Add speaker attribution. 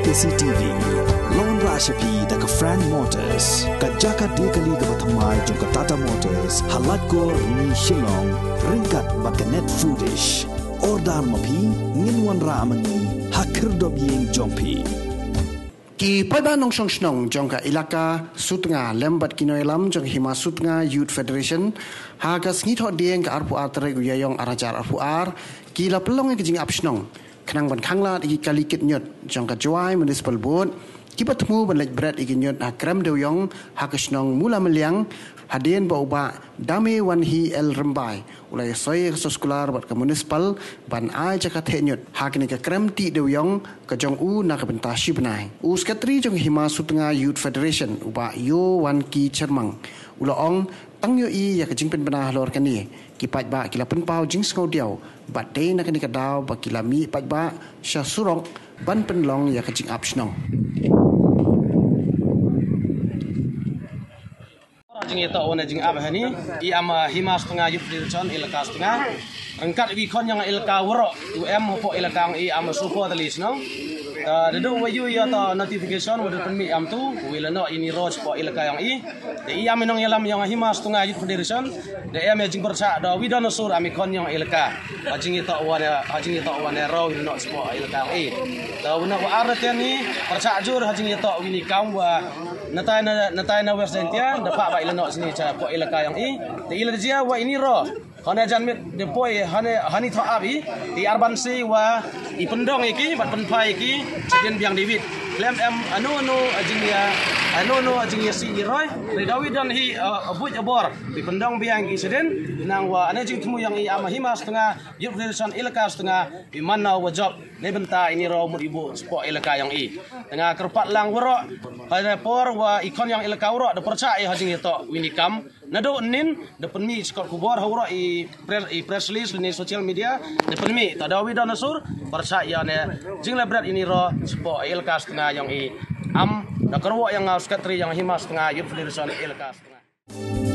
Speaker 1: KCTV Lone Rashapi da ka Frank Motors ka jaka dekali ka bathamai jong ka Tata Motors halat ko ni Shillong ringkat ba ka Net Foodish Ordar mapi nginwan ramani hakir dob yeng jongpi
Speaker 2: Ki pada nong song snong jong ka ilaka sutnga lembat kinoilam jong hima sutnga Youth Federation ha ka sngi tho dieng ka arpu atre gu yayong arajar arpu ar ki la pelong ke jing ap snong kenang ban khangla iki kalikit nyot jong ka joai municipal board ki patmu ban lek bread iki nyot ha krem deuyong ha ka snong mula meliang hadien ba uba dame wan hi el rembai ulai soy sekolah bat ka municipal ban ai jaka the nyot ha kini ka krem ti deuyong ka jong u na ka benta shibnai u sekretari jong hima sutnga Youth Federation uba yo wan ki chermang ulaong tang yo i ya ka jing pen bana halor kani ki pat ba kila pen pau jing sko diau bat de na kani ka daw ba kila mi pat ba sha surok ban pen long ya ka jing up snong
Speaker 3: jing ito ona jing ab hani I ama hima setengah Youth Federation ilaka setengah rengkat wi kon yang ilaka woro UM po ilaka I ama supo talis no dedu wayu ya ta notification wadu penmi am tu wila no ini roj po ilaka yang I am nong yalam yang hima setengah Youth Federation de am jing bersa da wi dono sur ami kon yang ilaka jing ito wana ro no po ilaka yang da wona wa arten ni bersa jur jing ito wini kam wa natai na westentian dapat ba ilano sini cha po ilaka yang de ila dia wa ini ro hana janmit de poi hani tho abi di arban si wa I pendong iki bat penpai iki sedien biang David klem anu ajing ya si roy de David dan hi abuj abor di pendong biang iki sedien nang wa ana jing temu yang I ama hima setengah Youth Federation ilaka setengah di mana wa job ne benta ini ro mud ibu po ilaka yang tengah kerpat lang woro pada por wa ikon yang ilaka woro de percaya hajing itu winikam nado nin de penmi skor kubor hawro I press release ni social media de penmi tadawi danasur percaya ne jing lebrat ini ro po ilaka setengah yang am da kerwo yang sekretari yang hima setengah Youth Federation ilaka setengah